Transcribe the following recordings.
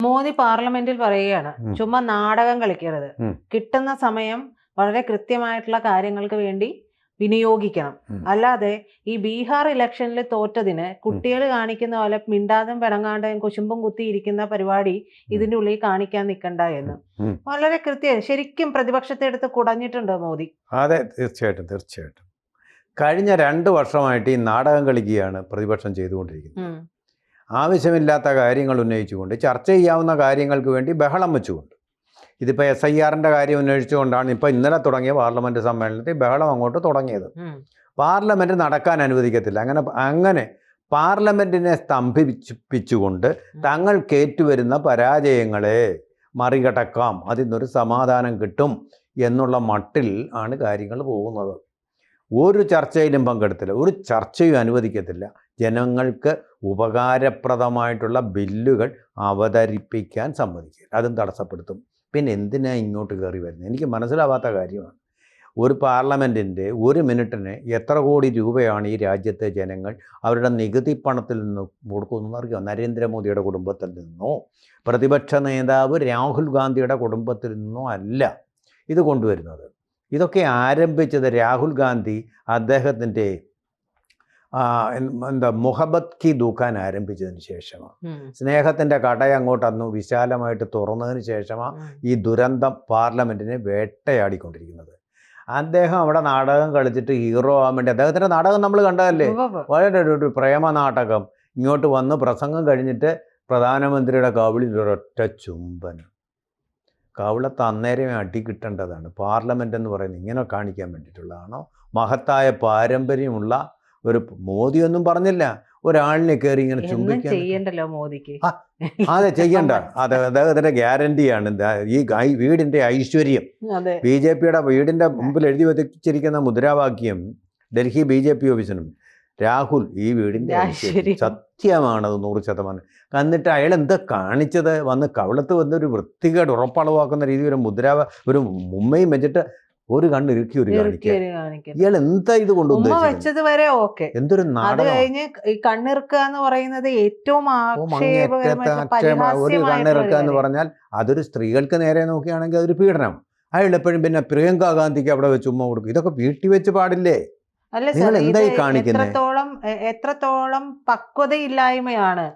മോദി പാർലമെന്റിൽ പറയുകയാണ്, ഉം. ചുമ്മാ നാടകം കളിക്കരുത്. ഉം. കിട്ടുന്ന സമയം വളരെ കൃത്യമായിട്ടുള്ള കാര്യങ്ങൾക്ക് വേണ്ടി വിനിയോഗിക്കണം. ഉം. അല്ലാതെ ഈ ബീഹാർ ഇലക്ഷനിൽ തോറ്റതിന് കുട്ടികൾ കാണിക്കുന്ന പോലെ മിണ്ടാതും പിണങ്ങാണ്ടും കുശുമ്പും കുത്തി ഇരിക്കുന്ന പരിപാടി ഇതിന്റെ ഉള്ളിൽ കാണിക്കാൻ നിൽക്കണ്ട എന്ന് ഉം. വളരെ കൃത്യം ശരിക്കും പ്രതിപക്ഷത്തെ എടുത്ത് കുടഞ്ഞിട്ടുണ്ട് മോദി. അതെ, തീർച്ചയായിട്ടും കഴിഞ്ഞ 2 വർഷമായിട്ട് ഈ നാടകം കളിക്കുകയാണ് പ്രതിപക്ഷം ചെയ്തുകൊണ്ടിരിക്കുന്നത്. ആവശ്യമില്ലാത്ത കാര്യങ്ങൾ ഉന്നയിച്ചുകൊണ്ട്, ചർച്ച ചെയ്യാവുന്ന കാര്യങ്ങൾക്ക് വേണ്ടി ബഹളം വെച്ചുകൊണ്ട്. ഇതിപ്പോൾ SIR-ൻ്റെ കാര്യം ഉന്നയിച്ചുകൊണ്ടാണ് ഇപ്പോൾ ഇന്നലെ തുടങ്ങിയ പാർലമെൻറ്റ് സമ്മേളനത്തിൽ ബഹളം അങ്ങോട്ട് തുടങ്ങിയത്. പാർലമെൻറ്റ് നടക്കാൻ അനുവദിക്കത്തില്ല. അങ്ങനെ പാർലമെൻറ്റിനെ സ്തംഭിപ്പിച്ചുകൊണ്ട് തങ്ങൾക്കേറ്റുവരുന്ന പരാജയങ്ങളെ മറികടക്കാം, അതിൽ നിന്നൊരു സമാധാനം കിട്ടും എന്നുള്ള മട്ടിൽ ആണ് കാര്യങ്ങൾ പോകുന്നത്. ഒരു ചർച്ചയിലും പങ്കെടുത്തില്ല, ഒരു ചർച്ചയും അനുവദിക്കത്തില്ല. ജനങ്ങൾക്ക് ഉപകാരപ്രദമായിട്ടുള്ള ബില്ലുകൾ അവതരിപ്പിക്കാൻ സമ്മതിക്കില്ല, അതും തടസ്സപ്പെടുത്തും. പിന്നെ എന്തിനാ ഇങ്ങോട്ട് കയറി വരുന്നത്? എനിക്ക് മനസ്സിലാവാത്ത കാര്യമാണ്. ഒരു പാർലമെൻറ്റിൻ്റെ 1 മിനിറ്റിന് എത്ര കോടി രൂപയാണ് ഈ രാജ്യത്തെ ജനങ്ങൾ അവരുടെ നികുതി പണത്തിൽ നിന്ന് കൊടുക്കുന്നതെന്ന് അറിയാം. നരേന്ദ്രമോദിയുടെ കുടുംബത്തിൽ നിന്നോ പ്രതിപക്ഷ നേതാവ് രാഹുൽ ഗാന്ധിയുടെ കുടുംബത്തിൽ നിന്നോ അല്ല ഇത് കൊണ്ടുവരുന്നത്. ഇതൊക്കെ ആരംഭിച്ചത് രാഹുൽ ഗാന്ധി അദ്ദേഹത്തിൻ്റെ മുഹബത്ത് കി ദുഖാൻ ആരംഭിച്ചതിന് ശേഷമാണ്. സ്നേഹത്തിൻ്റെ കട അങ്ങോട്ട് അന്ന് വിശാലമായിട്ട് തുറന്നതിന് ശേഷമാണ് ഈ ദുരന്തം പാർലമെൻറ്റിനെ വേട്ടയാടിക്കൊണ്ടിരിക്കുന്നത്. അദ്ദേഹം അവിടെ നാടകം കളിച്ചിട്ട് ഹീറോ ആവാൻ വേണ്ടി, അദ്ദേഹത്തിൻ്റെ നാടകം നമ്മൾ കണ്ടതല്ലേ, വളരെ ഒരു പ്രേമ നാടകം. ഇങ്ങോട്ട് വന്ന് പ്രസംഗം കഴിഞ്ഞിട്ട് പ്രധാനമന്ത്രിയുടെ കവിളിൽ ഒരൊറ്റ ചുംബനം. കവിളത്ത് അന്നേരമേ അടി കിട്ടേണ്ടതാണ്. പാർലമെൻ്റ് എന്ന് പറയുന്നത് ഇങ്ങനെ കാണിക്കാൻ വേണ്ടിയിട്ടുള്ളതാണോ? മഹത്തായ പാരമ്പര്യമുള്ള ഒരു മോദിയൊന്നും പറഞ്ഞില്ല ഒരാളിനെ കയറി ഇങ്ങനെ ചുംബിക്കാൻ. ചെയ്യണ്ടല്ലോ മോദിക്ക്. അതെ, ചെയ്യണ്ട. അത് അദ്ദേഹത്തിൻ്റെ ഗ്യാരണ്ടിയാണ്. ഈ വീടിൻ്റെ ഐശ്വര്യം. BJP-യുടെ വീടിൻ്റെ മുമ്പിൽ എഴുതി വെച്ചിരിക്കുന്ന മുദ്രാവാക്യം ഡൽഹി BJP ഓഫീസിനും രാഹുൽ ഈ വീടിൻ്റെ ഐശ്വര്യം. സത്യമാണത് 100%. എന്നിട്ട് അയാൾ എന്താ കാണിച്ചത്? വന്ന് കവിളത്ത് വന്നൊരു വൃത്തികേട് ഉറപ്പളവാക്കുന്ന രീതിയിൽ ഒരു മുമ്മയും വെച്ചിട്ട് ഒരു കണ്ണിറുക്കി ഒരു കാണിക്കുക. ഇയാൾ എന്താ ഇത് വെച്ചത് വരെ ഓക്കെ, എന്തൊരു നാടകം. കഴിഞ്ഞ് ഈ കണ്ണിറുക്കുക എന്ന് പറയുന്നത് ഏറ്റവും ഒരു കണ്ണിറുക്കുക എന്ന് പറഞ്ഞാൽ അതൊരു സ്ത്രീകൾക്ക് നേരെ നോക്കുകയാണെങ്കിൽ അതൊരു പീഡനം. അയാൾ എപ്പോഴും പിന്നെ പ്രിയങ്ക ഗാന്ധിക്ക് അവിടെ വെച്ച് ഉമ്മ കൊടുക്കും. ഇതൊക്കെ വീട്ടിൽ വെച്ച് പാടില്ലേ? അല്ല സാർ, എത്രത്തോളം പക്വതയില്ലായ്മയാണ്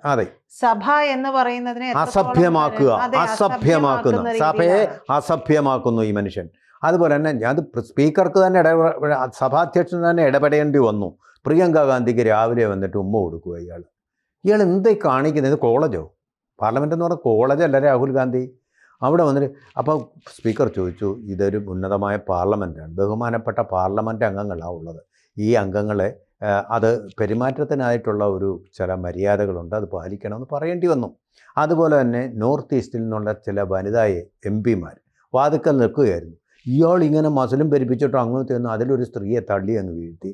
സഭ എന്ന് പറയുന്നതിനെ അസഭ്യമാക്കുന്നു. സഭയെ അസഭ്യമാക്കുന്നു ഈ മനുഷ്യൻ. അതുപോലെ തന്നെ അത് സ്പീക്കർക്ക് തന്നെ സഭാധ്യക്ഷൻ തന്നെ ഇടപെടേണ്ടി വന്നു. പ്രിയങ്ക ഗാന്ധിക്ക് രാവിലെ വന്നിട്ട് ഉമ്മ കൊടുക്കുക. ഇയാൾ എന്തായി കാണിക്കുന്നത്? ഇത് കോളേജോ? പാർലമെൻറ്റ് എന്ന് പറഞ്ഞാൽ കോളേജല്ല രാഹുൽ ഗാന്ധി. അവിടെ വന്നിട്ട് അപ്പോൾ സ്പീക്കർ ചോദിച്ചു, ഇതൊരു ഉന്നതമായ പാർലമെൻറ്റാണ്, ബഹുമാനപ്പെട്ട പാർലമെൻറ്റ് അംഗങ്ങളാണ് ഉള്ളത്. ഈ അംഗങ്ങളെ അത് പെരുമാറ്റത്തിനായിട്ടുള്ള ചില മര്യാദകളുണ്ട്, അത് പാലിക്കണമെന്ന് പറയേണ്ടി വന്നു. അതുപോലെ തന്നെ നോർത്ത് ഈസ്റ്റിൽ നിന്നുള്ള ചില വനിതാ MP-മാർ വാതുക്കൽ നിൽക്കുകയായിരുന്നു. ഇയാൾ ഇങ്ങനെ മസിലും പെരുപ്പിച്ചിട്ടോ അങ്ങനത്തെ ഒന്നും അതിലൊരു സ്ത്രീയെ തള്ളി അങ്ങ് വീഴ്ത്തി.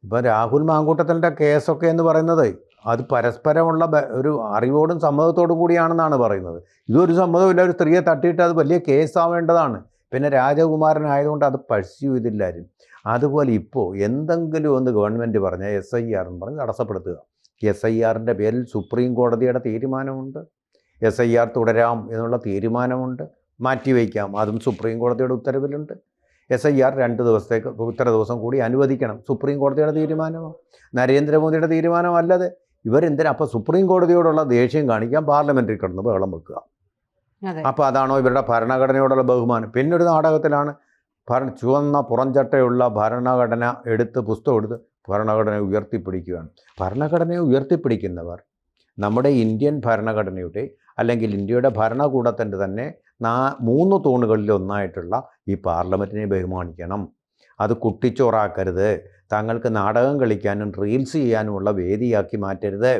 ഇപ്പോൾ രാഹുൽ മാങ്കൂട്ടത്തിൻ്റെ കേസൊക്കെ എന്ന് പറയുന്നത് അത് പരസ്പരമുള്ള ഒരു അറിവോടും സമ്മതത്തോടും കൂടിയാണെന്നാണ് പറയുന്നത്. ഇതൊരു സമ്മതമില്ല, ഒരു സ്ത്രീയെ തട്ടിയിട്ട് അത് വലിയ കേസാവേണ്ടതാണ്. പിന്നെ രാജകുമാരനായതുകൊണ്ട് അത് പഴ്സ്യൂ ചെയ്തില്ലാരും. അതുപോലെ ഇപ്പോൾ എന്തെങ്കിലും ഒന്ന് ഗവൺമെൻറ് പറഞ്ഞാൽ SIR എന്ന് പറഞ്ഞ് തടസ്സപ്പെടുത്തുക. SIR-ൻ്റെ പേരിൽ സുപ്രീം കോടതിയുടെ തീരുമാനമുണ്ട്. SIR തുടരാം എന്നുള്ള തീരുമാനമുണ്ട്, മാറ്റിവയ്ക്കാം, അതും സുപ്രീം കോടതിയുടെ ഉത്തരവിലുണ്ട്. SIR 2 ദിവസത്തേക്ക് ഇത്ര ദിവസം കൂടി അനുവദിക്കണം, സുപ്രീം കോടതിയുടെ തീരുമാനമാണ്, നരേന്ദ്രമോദിയുടെ തീരുമാനമല്ലാതെ. ഇവരെന്തിനാ അപ്പോൾ സുപ്രീം കോടതിയോടുള്ള ദേഷ്യം കാണിക്കാൻ പാർലമെൻറ്റിൽ കിടന്ന് ബഹളം വെക്കുക? അപ്പോൾ അതാണോ ഇവരുടെ ഭരണഘടനയോടുള്ള ബഹുമാനം? പിന്നെ ഒരു നാടകത്തിലാണ് ചുവന്ന പുറംചട്ടയുള്ള ഭരണഘടന പുസ്തകം എടുത്ത് ഭരണഘടനയെ ഉയർത്തിപ്പിടിക്കുകയാണ്. ഭരണഘടനയെ ഉയർത്തിപ്പിടിക്കുന്നവർ നമ്മുടെ ഇന്ത്യൻ ഭരണഘടനയുടെ അല്ലെങ്കിൽ ഇന്ത്യയുടെ ഭരണകൂടത്തിൻ്റെ തന്നെ 3 തൂണുകളിൽ ഒന്നായിട്ടുള്ള ഈ പാർലമെൻറ്റിനെ ബഹുമാനിക്കണം. അത് കുട്ടിച്ചോറാക്കരുത്. തങ്ങൾക്ക് നാടകം കളിക്കാനും റീൽസ് ചെയ്യാനുമുള്ള വേദിയാക്കി മാറ്റരുത്.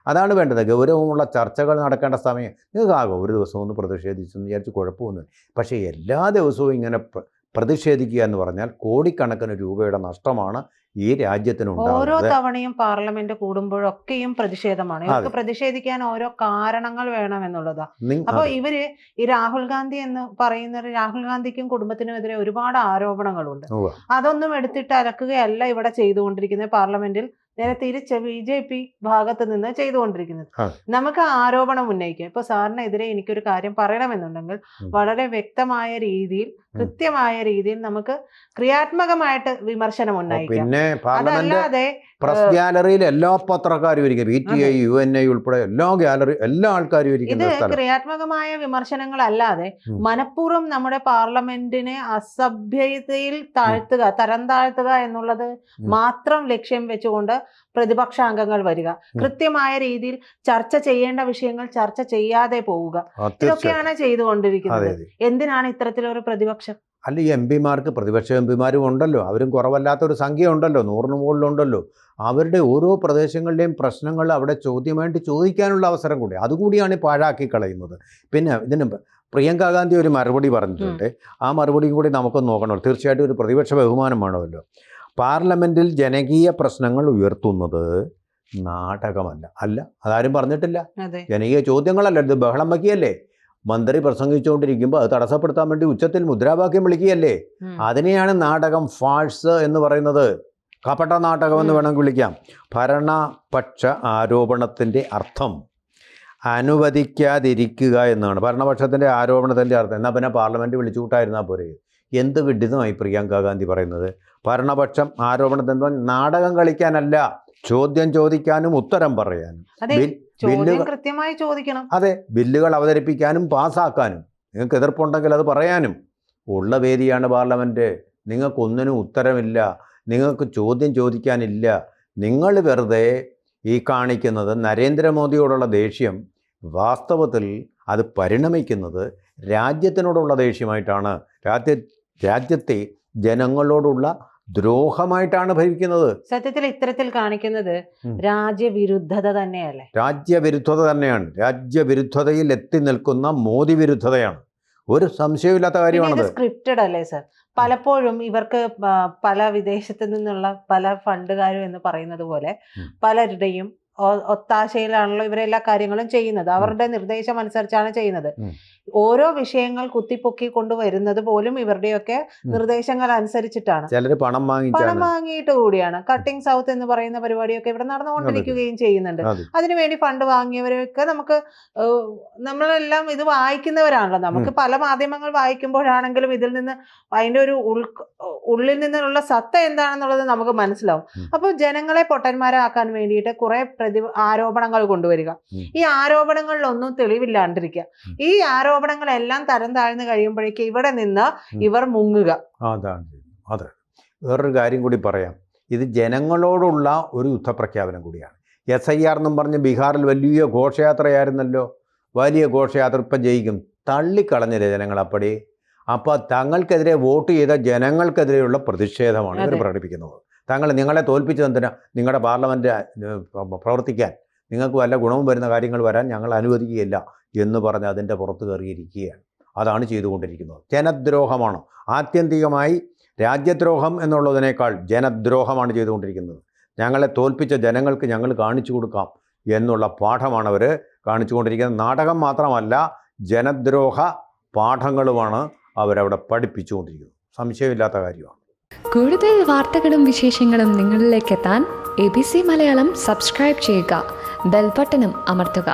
അതാണ് വേണ്ടത്. ഗൗരവമുള്ള ചർച്ചകൾ നടക്കേണ്ട സമയം. നിങ്ങൾക്കാകോ ഒരു ദിവസം ഒന്ന് പ്രതിഷേധിച്ചെന്ന് വിചാരിച്ച് കുഴപ്പമൊന്നുമില്ല. പക്ഷേ എല്ലാ ദിവസവും ഇങ്ങനെ പ്രതിഷേധിക്കുക എന്ന് പറഞ്ഞാൽ കോടിക്കണക്കിന് രൂപയുടെ നഷ്ടമാണ് ഈ രാജ്യത്തിനുണ്ടാകുന്നത്. ഓരോ തവണയും പാർലമെന്റ് കൂടുമ്പോഴൊക്കെയും പ്രതിഷേധമാണ്. ഇവർക്ക് പ്രതിഷേധിക്കാൻ ഓരോ കാരണങ്ങൾ വേണമെന്നുള്ളതാ. അപ്പൊ ഇവര് ഈ രാഹുൽ ഗാന്ധി എന്ന് പറയുന്ന രാഹുൽ ഗാന്ധിക്കും കുടുംബത്തിനുമെതിരെ ഒരുപാട് ആരോപണങ്ങളുണ്ട്. അതൊന്നും എടുത്തിട്ട് അലക്കുകയല്ല ഇവിടെ ചെയ്തുകൊണ്ടിരിക്കുന്നത്. പാർലമെന്റിൽ നേരെ തിരിച്ച് BJP ഭാഗത്ത് നിന്ന് ചെയ്തുകൊണ്ടിരിക്കുന്നത്. നമുക്ക് ആരോപണം ഉന്നയിക്കാം. ഇപ്പൊ സാറിനെതിരെ എനിക്കൊരു കാര്യം പറയണമെന്നുണ്ടെങ്കിൽ വളരെ വ്യക്തമായ രീതിയിൽ, കൃത്യമായ രീതിയിൽ നമുക്ക് ക്രിയാത്മകമായിട്ട് വിമർശനം ഉന്നയിക്കാം. അതല്ലാതെ പ്രസ് ഗാലറിയിൽ എല്ലാ പത്രക്കാരും ഇരിക്കും, PTI, UNI ഉൾപ്പെടെ എല്ലാ ആൾക്കാരും ഇത് ക്രിയാത്മകമായ വിമർശനങ്ങളല്ലാതെ മനഃപൂർവ്വം നമ്മുടെ പാർലമെന്റിനെ അസഭ്യതയിൽ തരം താഴ്ത്തുക എന്നുള്ളത് മാത്രം ലക്ഷ്യം വെച്ചുകൊണ്ട് പ്രതിപക്ഷ അംഗങ്ങൾ വരിക, കൃത്യമായ രീതിയിൽ ചർച്ച ചെയ്യേണ്ട വിഷയങ്ങൾ ചർച്ച ചെയ്യാതെ പോവുക, ഇതൊക്കെയാണ് ചെയ്തുകൊണ്ടിരിക്കുന്നത്. എന്തിനാണ് ഇത്തരത്തിലൊരു പ്രതിപക്ഷം? അല്ല, ഈ MP-മാർക്ക്, പ്രതിപക്ഷ MP-മാരും ഉണ്ടല്ലോ, അവരും കുറവല്ലാത്തൊരു സംഖ്യ ഉണ്ടല്ലോ, 100-ന് മുകളിലുണ്ടല്ലോ. അവരുടെ ഓരോ പ്രദേശങ്ങളുടെയും പ്രശ്നങ്ങൾ അവിടെ ചോദ്യമായിട്ട് ചോദിക്കാനുള്ള അവസരം കൂടി, അതുകൂടിയാണ് പാഴാക്കി കളയുന്നത്. പിന്നെ ഇതിന് പ്രിയങ്ക ഗാന്ധി ഒരു മറുപടി പറഞ്ഞിട്ടുണ്ട്, ആ മറുപടിയും കൂടി നമുക്കൊന്ന് നോക്കണം. തീർച്ചയായിട്ടും ഒരു പ്രതിപക്ഷ ബഹുമാനം വേണമല്ലോ. പാർലമെൻറ്റിൽ ജനകീയ പ്രശ്നങ്ങൾ ഉയർത്തുന്നത് നാടകമല്ല. അല്ല, അതാരും പറഞ്ഞിട്ടില്ല. ജനകീയ ചോദ്യങ്ങളല്ല, ഇത് ബഹളം വയ്ക്കുകയല്ലേ. മന്ത്രി പ്രസംഗിച്ചുകൊണ്ടിരിക്കുമ്പോൾ അത് തടസ്സപ്പെടുത്താൻ വേണ്ടി ഉച്ചത്തിൽ മുദ്രാവാക്യം വിളിക്കുകയല്ലേ. അതിനെയാണ് നാടകം, ഫാഴ്സ് എന്ന് പറയുന്നത്. കപട നാടകം എന്ന് വേണമെങ്കിൽ വിളിക്കാം. ഭരണപക്ഷ ആരോപണത്തിൻ്റെ അർത്ഥം അനുവദിക്കാതിരിക്കുക എന്നാണ്. ഭരണപക്ഷത്തിൻ്റെ ആരോപണത്തിൻ്റെ അർത്ഥം. എന്നാൽ പിന്നെ പാർലമെൻറ്റ് വിളിച്ചു കൂട്ടായിരുന്നാൽ പോരെ. എന്ത് വിഡിതമായി പ്രിയങ്ക ഗാന്ധി പറയുന്നത്. ഭരണപക്ഷം ആരോപണത്തിന് നാടകം കളിക്കാനല്ല, ചോദ്യം ചോദിക്കാനും ഉത്തരം പറയാനും, കൃത്യമായി ചോദിക്കണം. അതെ, ബില്ലുകൾ അവതരിപ്പിക്കാനും പാസ്സാക്കാനും, നിങ്ങൾക്ക് എതിർപ്പുണ്ടെങ്കിൽ അത് പറയാനും ഉള്ള വേദിയാണ് പാർലമെൻറ്റ്. നിങ്ങൾക്കൊന്നിനും ഉത്തരമില്ല, നിങ്ങൾക്ക് ചോദ്യം ചോദിക്കാനില്ല. നിങ്ങൾ വെറുതെ ഈ കാണിക്കുന്നത് നരേന്ദ്രമോദിയോടുള്ള ദേഷ്യം വാസ്തവത്തിൽ അത് പരിണമിക്കുന്നത് രാജ്യത്തിനോടുള്ള ദേഷ്യമായിട്ടാണ്. രാജ്യത്തെ ജനങ്ങളോടുള്ള ദ്രോഹമായിട്ടാണ് ഭരിക്കുന്നത്. സത്യത്തിൽ ഇത്തരത്തിൽ കാണിക്കുന്നത് രാജ്യവിരുദ്ധത തന്നെയല്ലേ? രാജ്യവിരുദ്ധത തന്നെയാണ്. രാജ്യവിരുദ്ധതയിൽ എത്തി നിൽക്കുന്ന മോദി വിരുദ്ധതയാണ്. ഒരു സംശയമില്ലാത്ത കാര്യമാണ്. സ്ക്രിപ്റ്റഡ് അല്ലേ സർ? പലപ്പോഴും ഇവർക്ക് പല വിദേശത്ത് നിന്നുള്ള പല ഫണ്ടുകാരും എന്ന് പറയുന്നത് പോലെ പലരുടെയും ഒത്താശയിലാണല്ലോ ഇവരെല്ലാ കാര്യങ്ങളും ചെയ്യുന്നത്. അവരുടെ നിർദ്ദേശം അനുസരിച്ചാണ് ചെയ്യുന്നത്. ഓരോ വിഷയങ്ങൾ കുത്തിപ്പൊക്കി കൊണ്ടുവരുന്നത് പോലും ഇവരുടെയൊക്കെ നിർദ്ദേശങ്ങൾ അനുസരിച്ചിട്ടാണ്. പണം വാങ്ങിയിട്ട് കൂടിയാണ്. കട്ടിംഗ് സൗത്ത് എന്ന് പറയുന്ന പരിപാടിയൊക്കെ ഇവിടെ നടന്നുകൊണ്ടിരിക്കുകയും ചെയ്യുന്നുണ്ട്. അതിനുവേണ്ടി ഫണ്ട് വാങ്ങിയവരൊക്കെ നമ്മളെല്ലാം ഇത് വായിക്കുന്നവരാണല്ലോ. നമുക്ക് പല മാധ്യമങ്ങൾ വായിക്കുമ്പോഴാണെങ്കിലും ഇതിൽ നിന്ന് അതിന്റെ ഒരു ഉള്ളിൽ നിന്നുള്ള സത്ത എന്താണെന്നുള്ളത് നമുക്ക് മനസ്സിലാവും. അപ്പോൾ ജനങ്ങളെ പൊട്ടന്മാരാക്കാൻ വേണ്ടിയിട്ട് കുറെ ആരോപണങ്ങൾ കൊണ്ടുവരിക, ഈ ആരോപണങ്ങളിലൊന്നും തെളിവില്ലാണ്ടിരിക്കുക, ഈ ആരോപണങ്ങളെല്ലാം തരം താഴ്ന്നു കഴിയുമ്പോഴേക്ക് ഇവിടെ നിന്ന് ഇവർ മുങ്ങുക. അതെ, വേറൊരു കാര്യം കൂടി പറയാം. ഇത് ജനങ്ങളോടുള്ള ഒരു യുദ്ധപ്രഖ്യാപനം കൂടിയാണ്. SIR എന്നും പറഞ്ഞ് ബീഹാറിൽ വലിയ ഘോഷയാത്രയായിരുന്നല്ലോ. വലിയ ഘോഷയാത്ര. ഇപ്പം ജയിക്കും, തള്ളിക്കളഞ്ഞില്ലേ ജനങ്ങൾ അപ്പടി. അപ്പോൾ തങ്ങൾക്കെതിരെ വോട്ട് ചെയ്ത ജനങ്ങൾക്കെതിരെയുള്ള പ്രതിഷേധമാണ് ഇവർ പ്രകടിപ്പിക്കുന്നത്. നിങ്ങളെ തോൽപ്പിച്ചതെന്തിനാ? നിങ്ങളുടെ പാർലമെൻറ്റ് പ്രവർത്തിക്കാൻ നിങ്ങൾക്ക് വല്ല ഗുണവും വരുന്ന കാര്യങ്ങൾ വരാൻ ഞങ്ങൾ അനുവദിക്കുകയില്ല എന്ന് പറഞ്ഞ് അതിൻ്റെ പുറത്ത് കയറിയിരിക്കുകയാണ്. അതാണ് ചെയ്തുകൊണ്ടിരിക്കുന്നത്. ജനദ്രോഹമാണ്. ആത്യന്തികമായി രാജ്യദ്രോഹം എന്നുള്ളതിനേക്കാൾ ജനദ്രോഹമാണ് ചെയ്തുകൊണ്ടിരിക്കുന്നത്. ഞങ്ങളെ തോൽപ്പിച്ച ജനങ്ങൾക്ക് ഞങ്ങൾ കാണിച്ചു കൊടുക്കാം എന്നുള്ള പാഠമാണ് അവർ കാണിച്ചുകൊണ്ടിരിക്കുന്നത്. നാടകം മാത്രമല്ല, ജനദ്രോഹ പാഠങ്ങളുമാണ് അവരവിടെ പഠിപ്പിച്ചുകൊണ്ടിരിക്കുന്നത്. സംശയമില്ലാത്ത കാര്യമാണ്. കൂടുതൽ വാർത്തകളും വിശേഷങ്ങളും നിങ്ങളിലേക്ക് എത്താൻ ABC മലയാളം സബ്സ്ക്രൈബ് ചെയ്യുക, ബെൽ ബട്ടണും അമർത്തുക.